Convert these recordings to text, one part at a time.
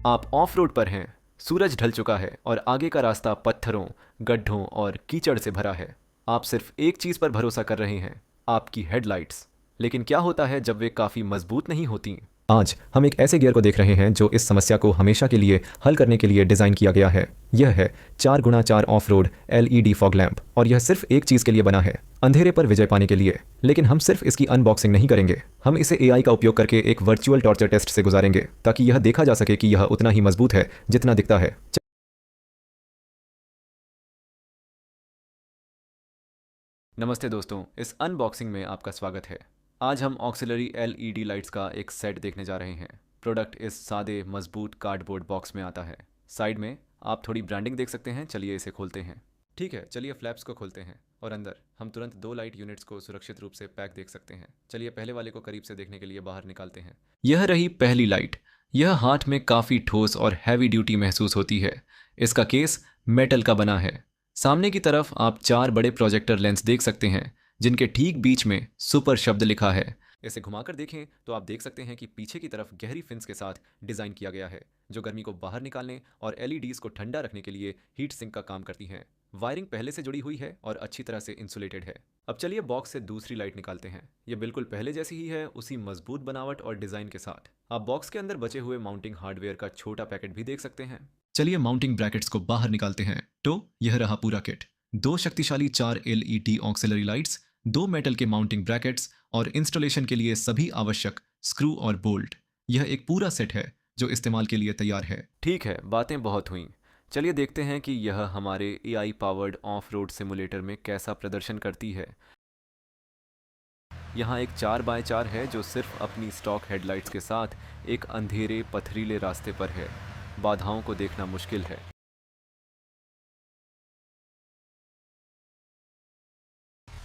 आप of road पर हैं, सूरज ढल चुका है और आगे का रास्ता पत्थरों, गड्ढों और कीचड़ से भरा है। आप सिर्फ एक चीज़ पर भरोसा कर रहे हैं, आपकी हेडलाइट्स। लेकिन क्या होता है जब वे काफ़ी मजबूत नहीं होती? आज हम एक ऐसे गियर को देख रहे हैं जो इस समस्या को हमेशा के लिए हल करने के लिए डिज़ाइन किया गया है। यह है 4x4 of road LED fog lamp, और यह सिर्फ एक चीज़ के लिए बना है, अंधेरे पर विजय पाने के लिए। लेकिन हम सिर्फ इसकी अनबॉक्सिंग नहीं करेंगे, हम इसे AI का उपयोग करके एक वर्चुअल टॉर्चर टेस्ट से गुजारेंगे ताकि यह देखा जा सके कि यह उतना ही मजबूत है जितना दिखता है। नमस्ते दोस्तों, इस अनबॉक्सिंग में आपका स्वागत है। आज हम ऑक्सिलरी LED लाइट्स का एक सेट देखने जा रहे हैं। प्रोडक्ट इस सादे मजबूत कार्डबोर्ड बॉक्स में आता है। साइड में आप थोड़ी ब्रांडिंग देख सकते हैं। चलिए इसे खोलते हैं। ठीक है, चलिए फ्लैप्स को खोलते हैं और अंदर हम तुरंत 2 लाइट यूनिट्स को सुरक्षित रूप से पैक देख सकते हैं। चलिए पहले वाले को करीब से देखने के लिए बाहर निकालते हैं। यह रही पहली लाइट। यह हाथ में काफ़ी ठोस और हैवी ड्यूटी महसूस होती है। इसका केस मेटल का बना है। सामने की तरफ आप 4 बड़े प्रोजेक्टर लेंस देख सकते हैं जिनके ठीक बीच में सुपर शब्द लिखा है। इसे घुमाकर देखें तो आप देख सकते हैं कि पीछे की तरफ गहरी फिन्स के साथ डिज़ाइन किया गया है जो गर्मी को बाहर निकालने और LEDs को ठंडा रखने के लिए हीट सिंक का काम करती हैं। वायरिंग पहले से जुड़ी हुई है और अच्छी तरह से इंसुलेटेड है। अब चलिए बॉक्स से दूसरी लाइट निकालते हैं। ये बिल्कुल पहले जैसी ही है, उसी मजबूत बनावट और डिज़ाइन के साथ। आप बॉक्स के अंदर बचे हुए माउंटिंग हार्डवेयर का छोटा पैकेट भी देख सकते हैं। चलिए माउंटिंग ब्रैकेट्स को बाहर निकालते हैं। तो यह रहा पूरा किट। 2 शक्तिशाली 4 LED ऑक्सिलरी लाइट्स, 2 मेटल के माउंटिंग ब्रैकेट्स और इंस्टॉलेशन के लिए सभी आवश्यक स्क्रू और बोल्ट। यह एक पूरा सेट है जो इस्तेमाल के लिए तैयार है। ठीक है, बातें बहुत हुई। चलिए देखते हैं कि यह हमारे AI powered of road simulator में कैसा प्रदर्शन करती है। यहाँ एक 4x4 है जो सिर्फ अपनी स्टॉक हेडलाइट्स के साथ एक अंधेरे पथरीले रास्ते पर है। बाधाओं को देखना मुश्किल है।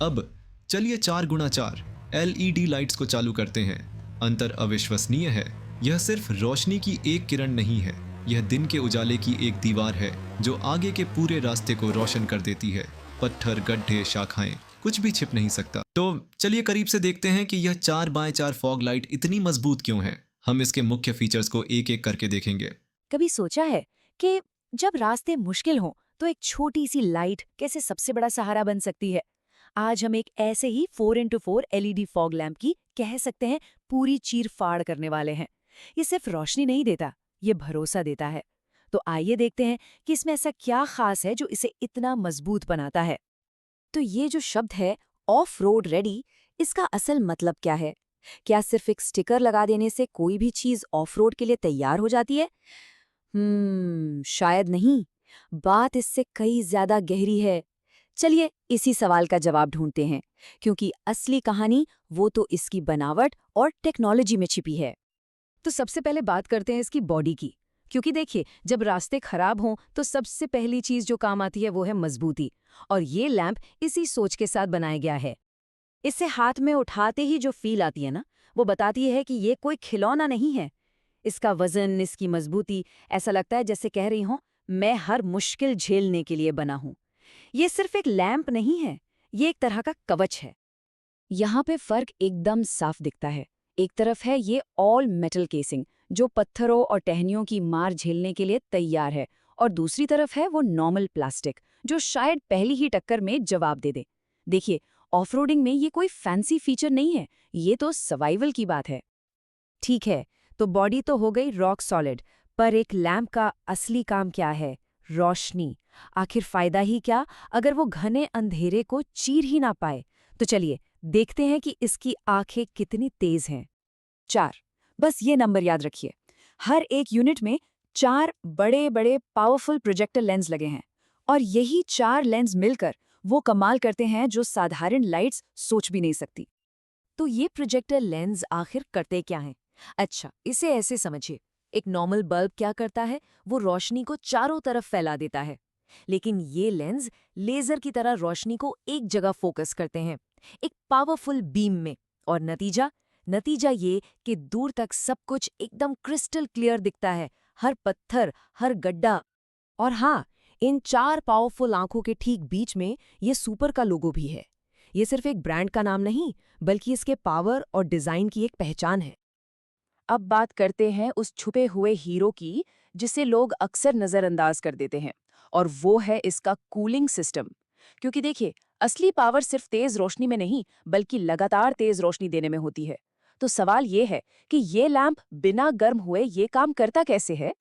अब चलिए 4x4 LED लाइट्स को चालू करते हैं। अंतर अविश्वसनीय है। यह सिर्फ रोशनी की एक किरण नहीं है, यह दिन के उजाले की एक दीवार है जो आगे के पूरे रास्ते को रोशन कर देती है। पत्थर, गड्ढे, शाखाएं, कुछ भी छिप नहीं सकता। तो चलिए करीब से देखते हैं कि यह 4x4 फॉग लाइट इतनी मजबूत क्यों है। हम इसके मुख्य फीचर्स को एक एक करके देखेंगे। कभी सोचा है कि जब रास्ते मुश्किल हों तो एक छोटी सी लाइट कैसे सबसे बड़ा सहारा बन सकती है? आज हम एक ऐसे ही 4x4 LED फॉग लैंप की कह सकते हैं पूरी चीर फाड़ करने वाले हैं। ये सिर्फ रोशनी नहीं देता, ये भरोसा देता है। तो आइए देखते हैं कि इसमें ऐसा क्या खास है जो इसे इतना मजबूत बनाता है। तो ये जो शब्द है ऑफ रोड रेडी, इसका असल मतलब क्या है? क्या सिर्फ एक स्टिकर लगा देने से कोई भी चीज ऑफ रोड के लिए तैयार हो जाती है? शायद नहीं। बात इससे कई ज्यादा गहरी है। चलिए इसी सवाल का जवाब ढूंढते हैं, क्योंकि असली कहानी वो तो इसकी बनावट और टेक्नोलॉजी में छिपी है। तो सबसे पहले बात करते हैं इसकी बॉडी की, क्योंकि देखिए जब रास्ते खराब हों तो सबसे पहली चीज जो काम आती है वो है मजबूती, और ये लैंप इसी सोच के साथ बनाया गया है। इसे हाथ में उठाते ही जो फील आती है ना, वो बताती है कि ये कोई खिलौना नहीं है। इसका वजन, इसकी मजबूती, ऐसा लगता है जैसे कह रही हूं मैं हर मुश्किल झेलने के लिए बना हूं। ये सिर्फ एक लैंप नहीं है, ये एक तरह का कवच है। यहाँ पे फर्क एकदम साफ दिखता है। एक तरफ है ये ऑल मेटल केसिंग जो पत्थरों और टहनियों की मार झेलने के लिए तैयार है, और दूसरी तरफ है वो नॉर्मल प्लास्टिक जो शायद पहली ही टक्कर में जवाब दे दे। देखिए, ऑफरोडिंग में ये कोई फैंसी फीचर नहीं है, ये तो सर्वाइवल की बात है। ठीक है, तो बॉडी तो हो गई रॉक सॉलिड, पर एक लैंप का असली काम क्या है? रोशनी। आखिर फायदा ही क्या अगर वो घने अंधेरे को चीर ही ना पाए? तो चलिए देखते हैं कि इसकी आंखें कितनी तेज हैं। 4। बस ये नंबर याद रखिए। हर एक यूनिट में 4 बड़े बड़े पावरफुल प्रोजेक्टर लेंस लगे हैं, और यही 4 लेंस मिलकर वो कमाल करते हैं जो साधारण लाइट्स सोच भी नहीं सकती। तो ये प्रोजेक्टर लेंस आखिर करते क्या हैं? अच्छा, इसे ऐसे समझिए। एक नॉर्मल बल्ब क्या करता है? वो रोशनी को चारों तरफ फैला देता है। लेकिन ये लेंस लेजर की तरह रोशनी को एक जगह फोकस करते हैं, एक पावरफुल बीम में। और नतीजा नतीजा ये कि दूर तक सब कुछ एकदम क्रिस्टल क्लियर दिखता है, हर पत्थर, हर गड्ढा। और हाँ, इन 4 पावरफुल आंखों के ठीक बीच में ये सुपर का लोगो भी है। ये सिर्फ एक ब्रांड का नाम नहीं, बल्कि इसके पावर और डिजाइन की एक पहचान है। अब बात करते हैं उस छुपे हुए हीरो की जिसे लोग अक्सर नज़रअंदाज कर देते हैं, और वो है इसका कूलिंग सिस्टम। क्योंकि देखिए, असली पावर सिर्फ तेज रोशनी में नहीं, बल्कि लगातार तेज रोशनी देने में होती है। तो सवाल ये है कि ये लैंप बिना गर्म हुए ये काम करता कैसे है?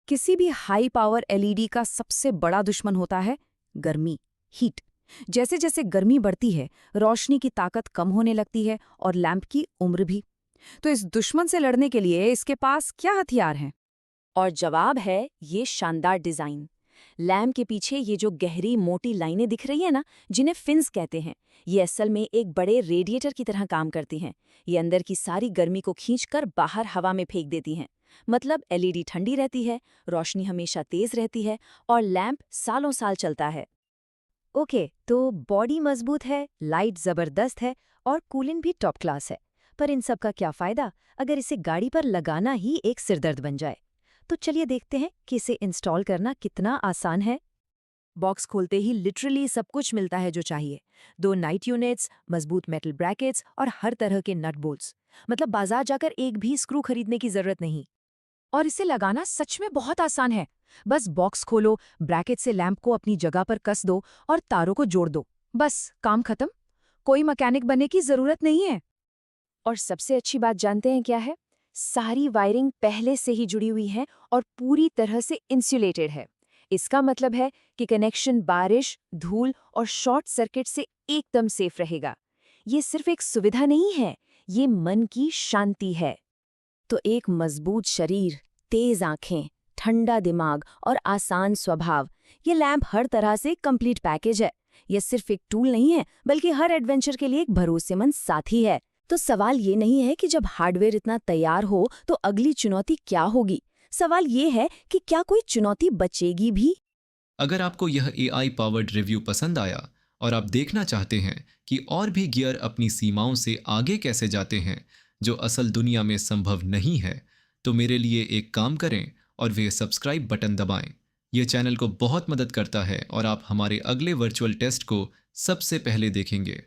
किसी भी हाई पावर एलईडी का सबसे बड़ा दुश्मन होता है गर्मी, हीट। जैसे जैसे गर्मी बढ़ती है, रोशनी की ताकत कम होने लगती है और लैंप की उम्र भी। तो इस दुश्मन से लड़ने के लिए इसके पास क्या हथियार हैं? और जवाब है ये शानदार डिजाइन। लैम्प के पीछे ये जो गहरी मोटी लाइनें दिख रही है ना, जिन्हें फिन्स कहते हैं, ये असल में एक बड़े रेडिएटर की तरह काम करती हैं। ये अंदर की सारी गर्मी को खींचकर बाहर हवा में फेंक देती हैं। मतलब एलईडी ठंडी रहती है, रोशनी हमेशा तेज रहती है और लैंप सालों साल चलता है। ओके, तो बॉडी मजबूत है, लाइट जबरदस्त है और कूलिंग भी टॉप क्लास है। पर इन सब का क्या फायदा अगर इसे गाड़ी पर लगाना ही एक सिरदर्द बन जाए? तो चलिए देखते हैं कि इसे इंस्टॉल करना कितना आसान है। बॉक्स खोलते ही लिटरली सब कुछ मिलता है जो चाहिए। 2 नाइट यूनिट्स, मजबूत मेटल ब्रैकेट्स और हर तरह के नट बोल्ट्स। मतलब बाजार जाकर एक भी स्क्रू खरीदने की जरूरत नहीं। और इसे लगाना सच में बहुत आसान है। बस बॉक्स खोलो, ब्रैकेट से लैंप को अपनी जगह पर कस दो और तारों को जोड़ दो। बस काम खत्म। कोई मैकेनिक बनने की जरूरत नहीं है। और सबसे अच्छी बात जानते हैं क्या है? सारी वायरिंग पहले से ही जुड़ी हुई है और पूरी तरह से इंसुलेटेड है। इसका मतलब है कि कनेक्शन बारिश, धूल और शॉर्ट सर्किट से एकदम सेफ रहेगा। ये सिर्फ एक सुविधा नहीं है, ये मन की शांति है। तो एक मजबूत शरीर, तेज आंखें, ठंडा दिमाग और आसान स्वभाव, ये लैंप हर तरह से कंप्लीट पैकेज है। ये सिर्फ एक टूल नहीं है, बल्कि हर एडवेंचर के लिए एक भरोसेमंद साथी है। तो सवाल ये नहीं है कि जब हार्डवेयर इतना तैयार हो तो अगली चुनौती क्या होगी। सवाल ये है कि क्या कोई चुनौती बचेगी भी? अगर आपको यह AI पावर्ड रिव्यू पसंद आया और आप देखना चाहते हैं कि और भी गियर अपनी सीमाओं से आगे कैसे जाते हैं जो असल दुनिया में संभव नहीं है, तो मेरे लिए एक काम करें और वे सब्सक्राइब बटन दबाएं। यह चैनल को बहुत मदद करता है और आप हमारे अगले वर्चुअल टेस्ट को सबसे पहले देखेंगे।